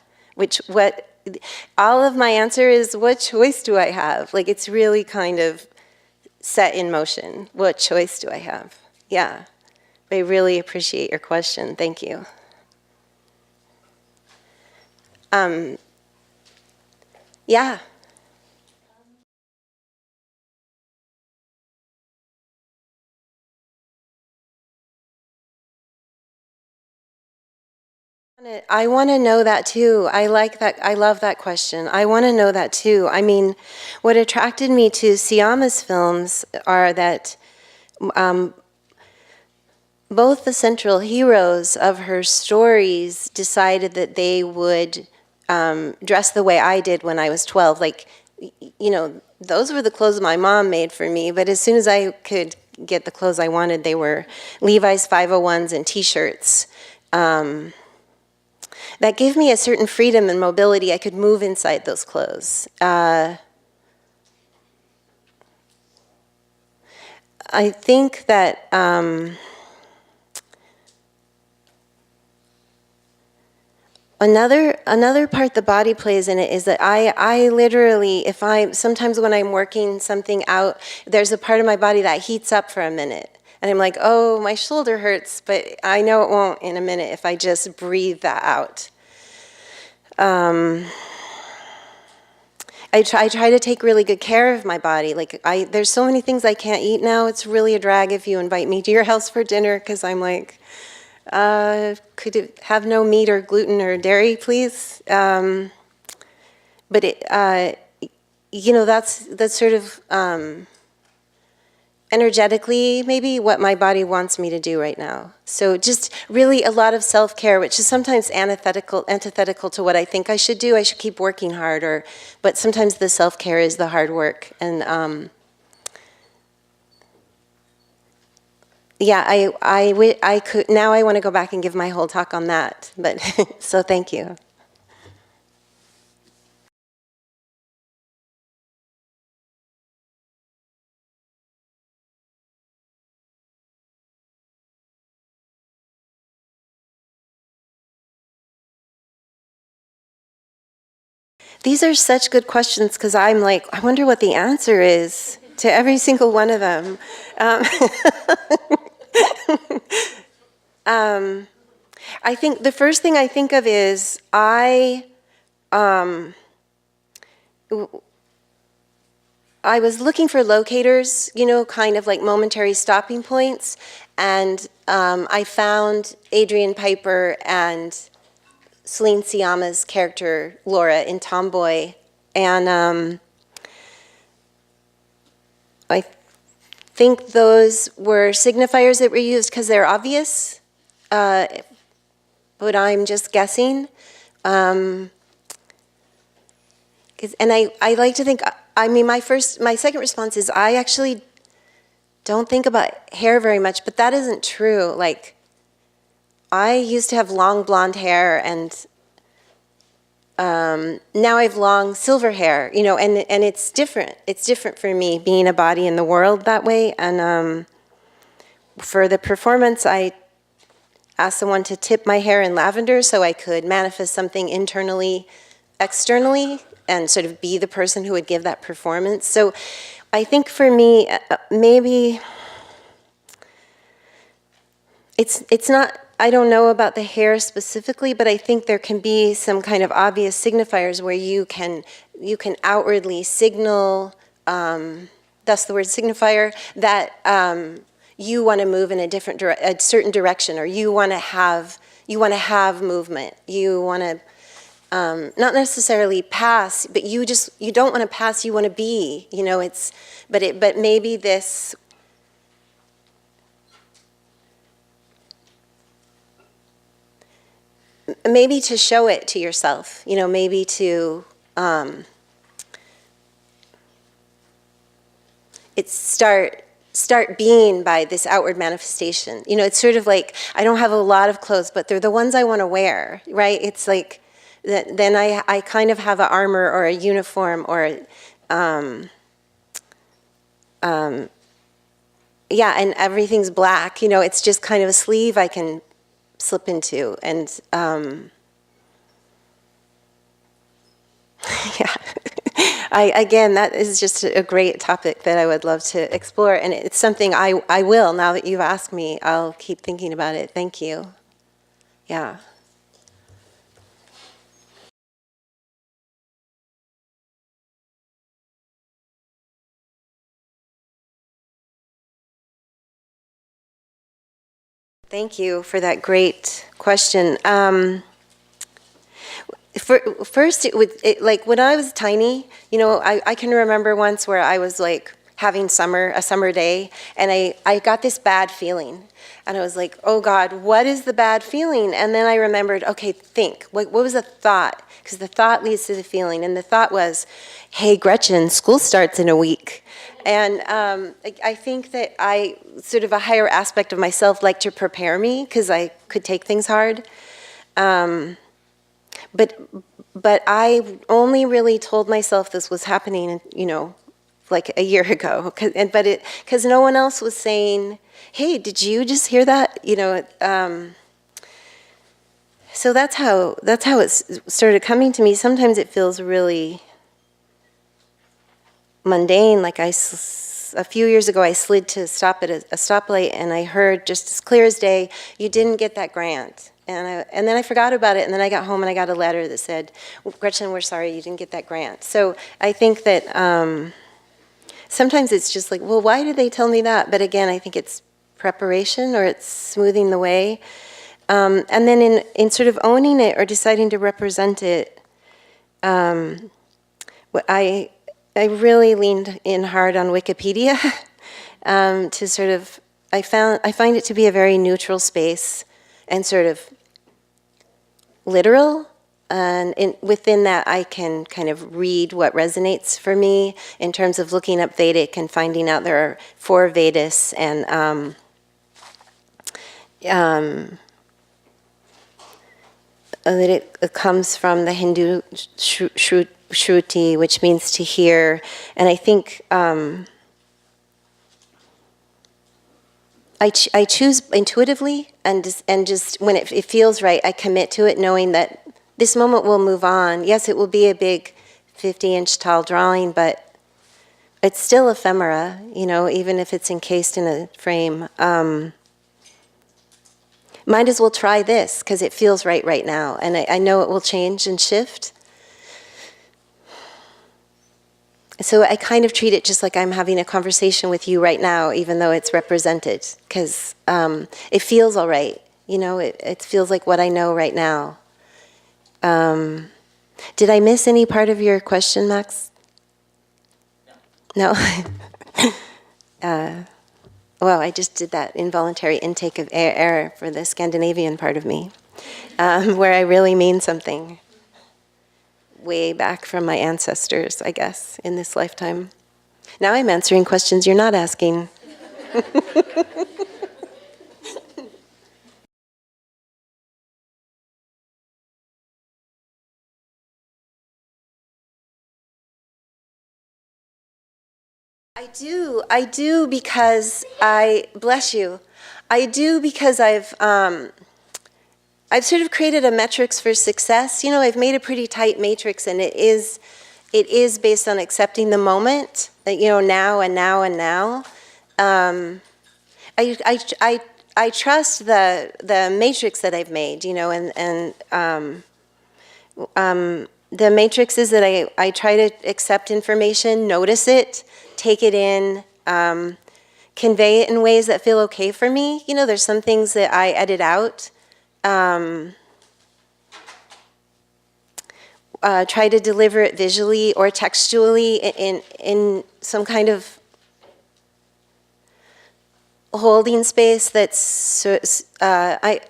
All of my answer is, what choice do I have? Like, it's really kind of set in motion. What choice do I have? Yeah. I really appreciate your question. Thank you. Yeah. I want to know that too. I like that. I love that question. I want to know that too. I mean, what attracted me to Siama's films are that both the central heroes of her stories decided that they would dress the way I did when I was 12. Like, you know, those were the clothes my mom made for me, but as soon as I could get the clothes I wanted, they were Levi's 501s and T-shirts. That gave me a certain freedom and mobility. I could move inside those clothes. I think that another part the body plays in it is that I literally, sometimes when I'm working something out, there's a part of my body that heats up for a minute. And I'm like, oh, my shoulder hurts, but I know it won't in a minute if I just breathe that out. I try to take really good care of my body. Like, there's so many things I can't eat now. It's really a drag if you invite me to your house for dinner, because I'm like, could it have no meat or gluten or dairy, please? But you know, that's sort of energetically, maybe, what my body wants me to do right now. So just really a lot of self-care, which is sometimes antithetical to what I think I should do. I should keep working hard, but sometimes the self-care is the hard work. And yeah, I could, now I want to go back and give my whole talk on that, but, so thank you. These are such good questions because I'm like, I wonder what the answer is to every single one of them. I think the first thing I think of is I was looking for locators, you know, kind of like momentary stopping points, and I found Adrian Piper and Celine Sciamma's character, Laura, in Tomboy. And I think those were signifiers that were used because they're obvious, but I'm just guessing. And I like to think, I mean, my second response is I actually don't think about hair very much, but that isn't true. Like, I used to have long blonde hair, and now I have long silver hair, you know, and it's different. It's different for me being a body in the world that way. And for the performance, I asked someone to tip my hair in lavender so I could manifest something internally, externally, and sort of be the person who would give that performance. So I think for me, maybe it's not, I don't know about the hair specifically, but I think there can be some kind of obvious signifiers where you can outwardly signal, that's the word signifier, that you want to move in a certain direction, or you want to have movement. You want to not necessarily pass, but you don't want to pass. You want to be. You know, but maybe this. Maybe to show it to yourself, you know, maybe to start being by this outward manifestation. You know, it's sort of like, I don't have a lot of clothes, but they're the ones I want to wear, right? It's like, then I kind of have an armor or a uniform or, yeah, and everything's black, you know, it's just kind of a sleeve I can slip into, and yeah. Again, that is just a great topic that I would love to explore, and it's something I will, now that you've asked me, I'll keep thinking about it. Thank you. Yeah. Thank you for that great question. First, like when I was tiny, you know, I can remember once where I was like having a summer day, and I got this bad feeling. And I was like, oh God, what is the bad feeling? And then I remembered, okay, think, what was the thought? Because the thought leads to the feeling. And the thought was, hey, Gretchen, school starts in a week. And I think that sort of a higher aspect of myself like to prepare me, because I could take things hard. But I only really told myself this was happening, you know, like a year ago, because no one else was saying, hey, did you just hear that? You know, so that's how it started coming to me. Sometimes it feels really mundane. Like a few years ago, I slid to stop at a stoplight, and I heard just as clear as day, you didn't get that grant. And then I forgot about it, and then I got home and I got a letter that said, Gretchen, we're sorry you didn't get that grant. So I think that sometimes it's just like, well, why did they tell me that? But again, I think it's preparation, or it's smoothing the way. And then in sort of owning it or deciding to represent it, I really leaned in hard on Wikipedia. to sort of, I find it to be a very neutral space and sort of literal. And within that, I can kind of read what resonates for me in terms of looking up Vedic and finding out there are 4 Vedas and that it comes from the Hindu Shruti, which means to hear. And I think I choose intuitively, and just when it feels right, I commit to it, knowing that this moment will move on. Yes, it will be a big 50-inch tall drawing, but it's still ephemera, you know, even if it's encased in a frame. Might as well try this because it feels right now, and I know it will change and shift. So I kind of treat it just like I'm having a conversation with you right now, even though it's represented, because it feels all right. You know, it feels like what I know right now. Did I miss any part of your question, Max? No? Well, I just did that involuntary intake of air for the Scandinavian part of me, where I really mean something. Way back from my ancestors, I guess, in this lifetime. Now I'm answering questions you're not asking. I do because bless you. I do because I've sort of created a metrics for success. You know, I've made a pretty tight matrix, and it is based on accepting the moment, you know, now and now and now. I trust the matrix that I've made, you know, and the matrix is that I try to accept information, notice it, take it in, convey it in ways that feel okay for me. You know, there's some things that I edit out. Try to deliver it visually or textually in some kind of holding space that's I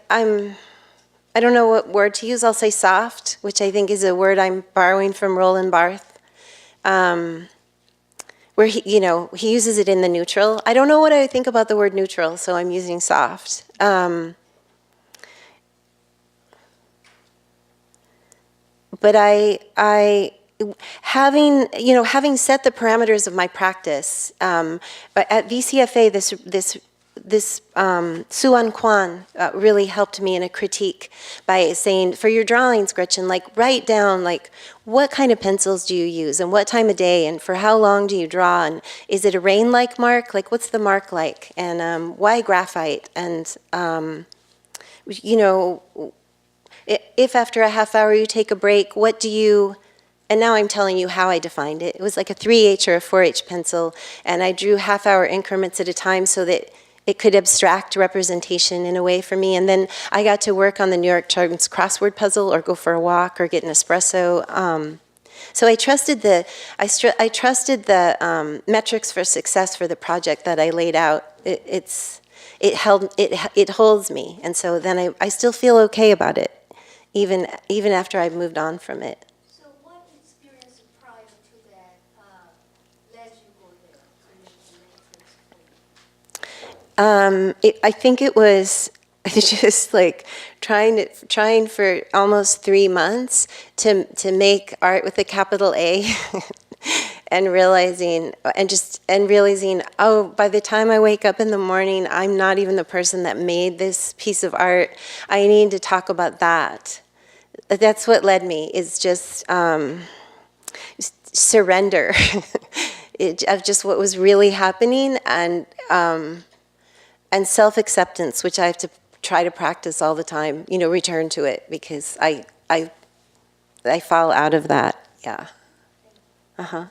don't know what word to use. I'll say soft, which I think is a word I'm borrowing from Roland Barthes, where he uses it in the neutral. I don't know what I think about the word neutral, so I'm using soft. But having set the parameters of my practice, at VCFA, this Suan Kwan really helped me in a critique by saying, for your drawings, Gretchen, like write down like what kind of pencils do you use and what time of day and for how long do you draw, and is it a rain-like mark? Like what's the mark like? And why graphite? And if after a half hour you take a break, what do you, and now I'm telling you how I defined it. It was like a 3H or a 4H pencil, and I drew half-hour increments at a time so that it could abstract representation in a way for me. And then I got to work on the New York Times crossword puzzle or go for a walk or get an espresso. So I trusted the metrics for success for the project that I laid out. It holds me, and so then I still feel okay about it, even after I've moved on from it. So what experience prior to that led you go there to make the matrix for you? I think it was just like trying for almost 3 months to make art with a capital A. And realizing, oh, by the time I wake up in the morning, I'm not even the person that made this piece of art. I need to talk about that. That's what led me, is just surrender of just what was really happening, and self-acceptance, which I have to try to practice all the time, return to it, because I fall out of that, yeah. Uh-huh.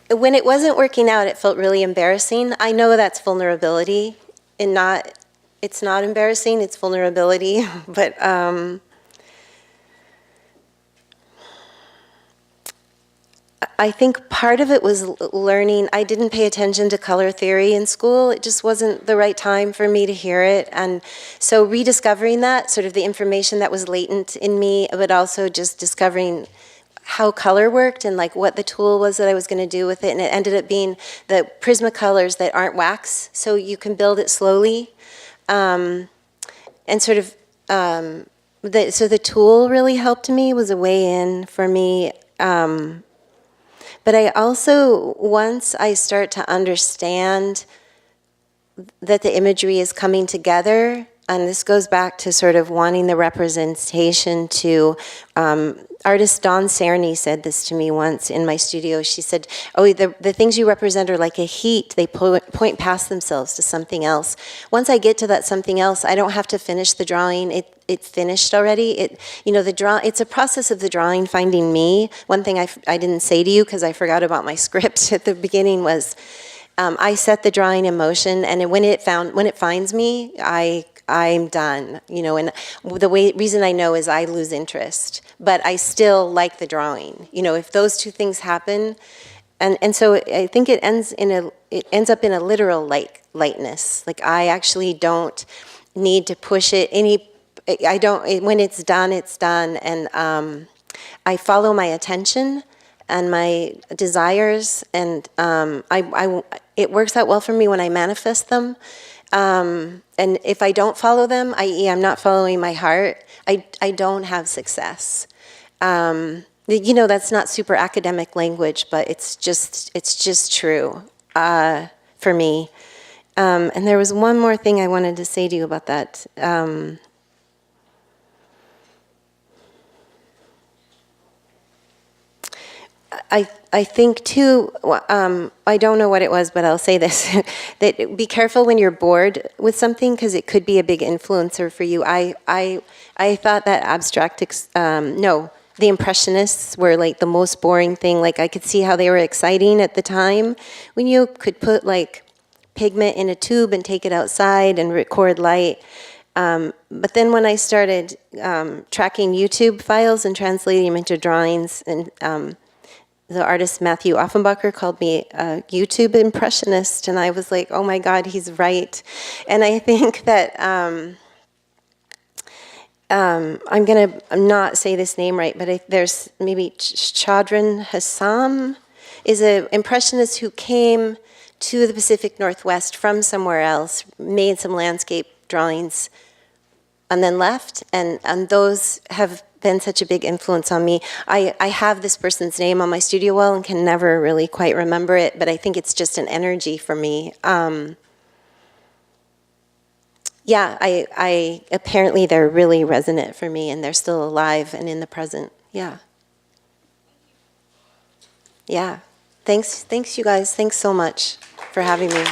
when it wasn't working out, it felt really embarrassing. I know that's vulnerability, and it's not embarrassing, it's vulnerability, but I think part of it was learning. I didn't pay attention to color theory in school. It just wasn't the right time for me to hear it. And so rediscovering that, sort of the information that was latent in me, but also just discovering how color worked and like what the tool was that I was going to do with it. And it ended up being the Prismacolors that aren't wax, so you can build it slowly. And sort of, so the tool really helped me, was a way in for me. But I also, once I start to understand that the imagery is coming together, and this goes back to sort of wanting the representation to, artist Dawn Cerny said this to me once in my studio. She said, oh, the things you represent are like a heat. They point past themselves to something else. Once I get to that something else, I don't have to finish the drawing. It's finished already. It's a process of the drawing finding me. One thing I didn't say to you because I forgot about my script at the beginning was, I set the drawing in motion, and when it finds me, I'm done, and the reason I know is I lose interest, but I still like the drawing. If those two things happen, and so I think it ends up in a literal lightness. Like I actually don't need to push it when it's done, and I follow my attention and my desires, and it works out well for me when I manifest them. And if I don't follow them, i.e. I'm not following my heart, I don't have success. That's not super academic language, but it's just true for me. And there was one more thing I wanted to say to you about that. I think too, I don't know what it was, but I'll say this, that be careful when you're bored with something because it could be a big influencer for you. I thought that the Impressionists were like the most boring thing. Like I could see how they were exciting at the time when you could put like pigment in a tube and take it outside and record light. But then when I started tracking YouTube files and translating them into drawings, and the artist Matthew Offenbacher called me a YouTube impressionist, and I was like, oh my God, he's right. And I think that I'm going to not say this name right, but there's maybe Chadran Hassam is an impressionist who came to the Pacific Northwest from somewhere else, made some landscape drawings, and then left, and those have been such a big influence on me. I have this person's name on my studio wall and can never really quite remember it, but I think it's just an energy for me. I apparently they're really resonant for me, and they're still alive and in the present. Yeah. Yeah. Thanks you guys. Thanks so much for having me.